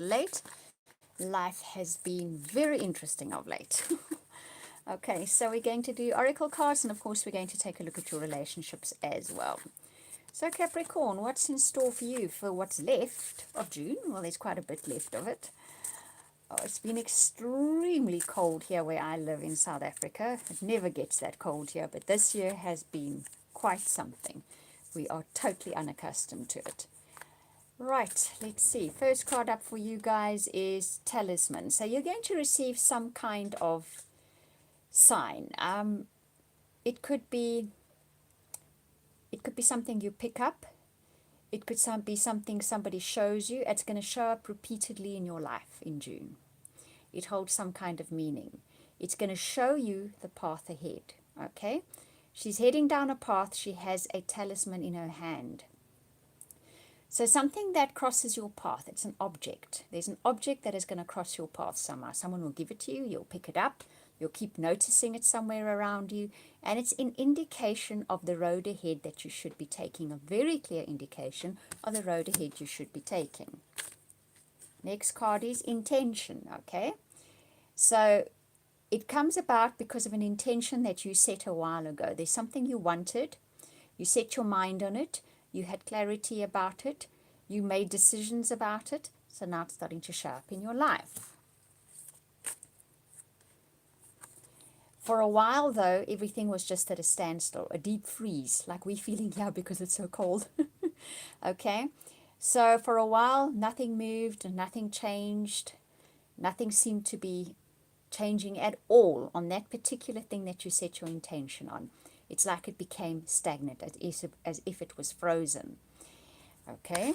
late. Life has been very interesting of late. Okay, so we're going to do oracle cards, and of course we're going to take a look at your relationships as well. So Capricorn, what's in store for you for what's left of June? Well, there's quite a bit left of it. Oh, it's been extremely cold here where I live in South Africa. It never gets that cold here, but this year has been quite something. We are totally unaccustomed to it. Right, let's see. First card up for you guys is Talisman. So you're going to receive some kind of sign. It could be something you pick up. It could be something somebody shows you. It's going to show up repeatedly in your life in June. It holds some kind of meaning. It's going to show you the path ahead. Okay? She's heading down a path. She has a talisman in her hand. So something that crosses your path, it's an object. There's an object that is going to cross your path somehow. Someone will give it to you, you'll pick it up, you'll keep noticing it somewhere around you, and it's an indication of the road ahead that you should be taking, a very clear indication of the road ahead you should be taking. Next card is intention, okay? So it comes about because of an intention that you set a while ago. There's something you wanted, you set your mind on it, you had clarity about it, you made decisions about it, so now it's starting to show up in your life. For a while, though, everything was just at a standstill, a deep freeze, like we're feeling here because it's so cold. Okay? So for a while, nothing moved and nothing changed. Nothing seemed to be changing at all on that particular thing that you set your intention on. It's like it became stagnant, as if it was frozen. Okay?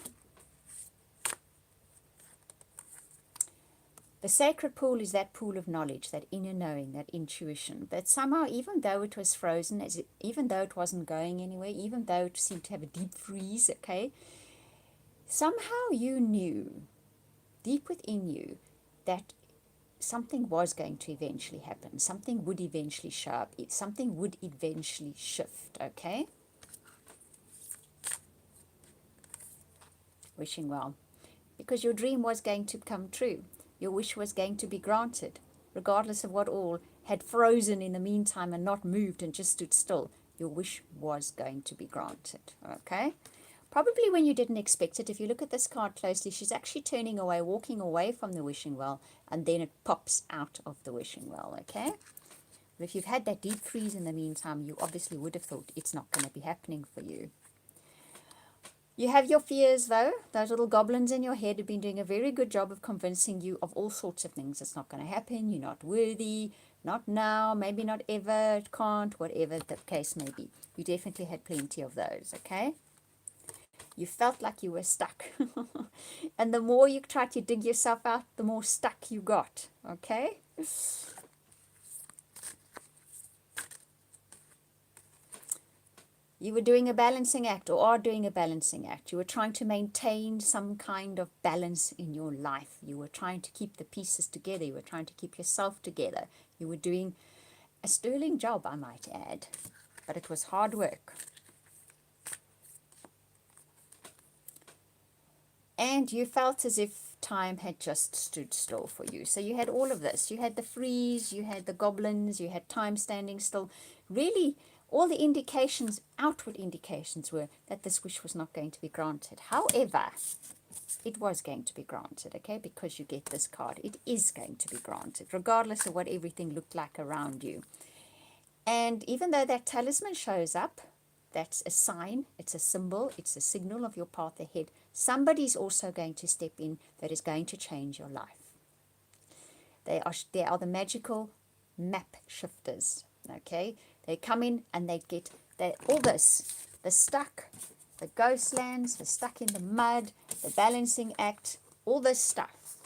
The sacred pool is that pool of knowledge, that inner knowing, that intuition. But somehow, even though it was frozen, even though it wasn't going anywhere, even though it seemed to have a deep freeze, okay, somehow you knew, deep within you, that something was going to eventually happen. Something would eventually show up. Something would eventually shift, okay? Wishing well. Because your dream was going to come true. Your wish was going to be granted. Regardless of what all had frozen in the meantime and not moved and just stood still, your wish was going to be granted, okay? Probably when you didn't expect it. If you look at this card closely, she's actually turning away, walking away from the wishing well, and then it pops out of the wishing well, okay? But if you've had that deep freeze in the meantime, you obviously would have thought it's not going to be happening for you. You have your fears, though. Those little goblins in your head have been doing a very good job of convincing you of all sorts of things. It's not going to happen. You're not worthy. Not now. Maybe not ever. It can't. Whatever the case may be. You definitely had plenty of those, okay? You felt like you were stuck. And the more you tried to dig yourself out, the more stuck you got, okay? You were doing a balancing act, or are doing a balancing act. You were trying to maintain some kind of balance in your life. You were trying to keep the pieces together. You were trying to keep yourself together. You were doing a sterling job, I might add. But it was hard work. And you felt as if time had just stood still for you. So you had all of this. You had the freeze, you had the goblins, you had time standing still. Really, all the indications, outward indications, were that this wish was not going to be granted. However, it was going to be granted, okay? Because you get this card. It is going to be granted, regardless of what everything looked like around you. And even though that talisman shows up, that's a sign, it's a symbol, it's a signal of your path ahead. Somebody's also going to step in that is going to change your life. They are the magical map shifters, okay? They come in and they get all this, the stuck, the ghost lands, the stuck in the mud, the balancing act, all this stuff.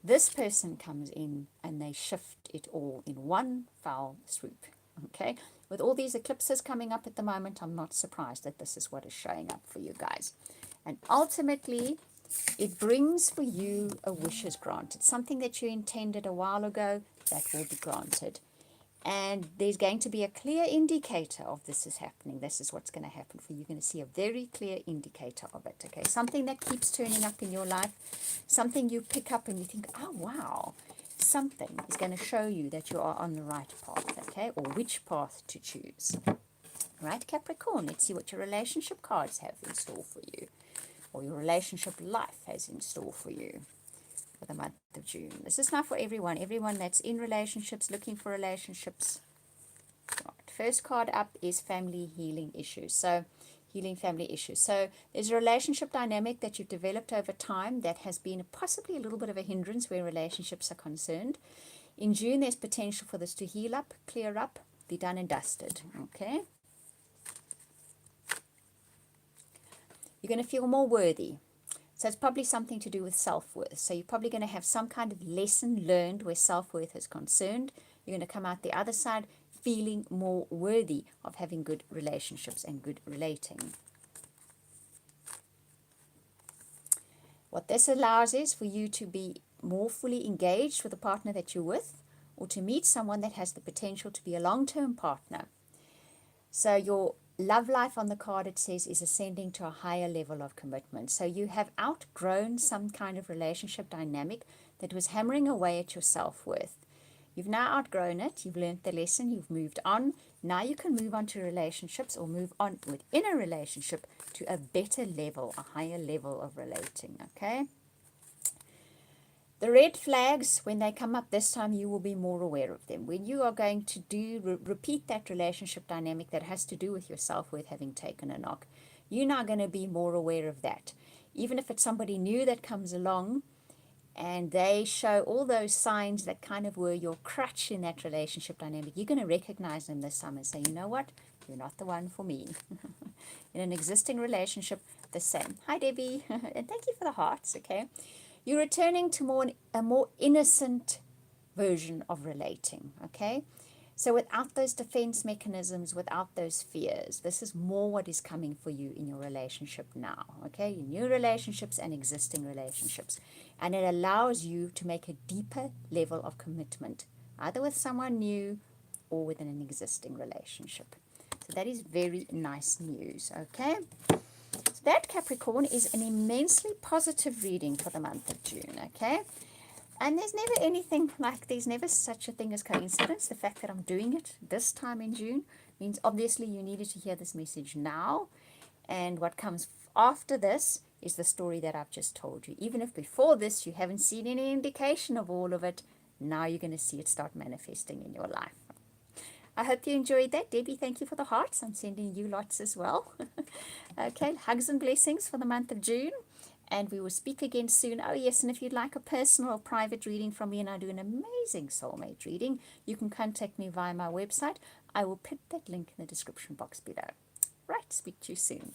This person comes in and they shift it all in one foul swoop, okay? With all these eclipses coming up at the moment, I'm not surprised that this is what is showing up for you guys. And ultimately, it brings for you a wish is granted. Something that you intended a while ago, that will be granted. And there's going to be a clear indicator of this is happening. This is what's going to happen for you. You're going to see a very clear indicator of it, okay? Something that keeps turning up in your life, something you pick up and you think, oh, wow. Something is going to show you that you are on the right path, okay? Or which path to choose. Right, Capricorn, let's see what your relationship cards have in store for you. Or your relationship life has in store for you for the month of June. This is not for everyone. Everyone that's in relationships, looking for relationships. Right. First card up is family healing issues. So, healing family issues. So, there's a relationship dynamic that you've developed over time that has been possibly a little bit of a hindrance where relationships are concerned. In June, there's potential for this to heal up, clear up, be done and dusted. Okay? You're going to feel more worthy. So it's probably something to do with self-worth. So you're probably going to have some kind of lesson learned where self-worth is concerned. You're going to come out the other side feeling more worthy of having good relationships and good relating. What this allows is for you to be more fully engaged with the partner that you're with, or to meet someone that has the potential to be a long-term partner. So your love life on the card, it says, is ascending to a higher level of commitment. So you have outgrown some kind of relationship dynamic that was hammering away at your self-worth. You've now outgrown it. You've learned the lesson. You've moved on. Now you can move on to relationships, or move on within a relationship to a better level, a higher level of relating, okay? The red flags, when they come up this time, you will be more aware of them. When you are going to repeat that relationship dynamic that has to do with your self-worth having taken a knock, you're now going to be more aware of that. Even if it's somebody new that comes along and they show all those signs that kind of were your crutch in that relationship dynamic, you're going to recognize them this time and say, you know what? You're not the one for me. In an existing relationship, the same. Hi, Debbie. And thank you for the hearts, okay? You're returning to a more innocent version of relating, okay? So without those defense mechanisms, without those fears, this is more what is coming for you in your relationship now, okay? Your new relationships and existing relationships. And it allows you to make a deeper level of commitment, either with someone new or within an existing relationship. So that is very nice news, okay? So that, Capricorn, is an immensely positive reading for the month of June, okay? And there's never anything like, there's never such a thing as coincidence. The fact that I'm doing it this time in June means obviously you needed to hear this message now. And what comes after this is the story that I've just told you. Even if before this you haven't seen any indication of all of it, now you're going to see it start manifesting in your life. I hope you enjoyed that. Debbie, thank you for the hearts. I'm sending you lots as well. Okay, hugs and blessings for the month of June. And we will speak again soon. Oh, yes, and if you'd like a personal or private reading from me, and I do an amazing soulmate reading, you can contact me via my website. I will put that link in the description box below. Right, speak to you soon.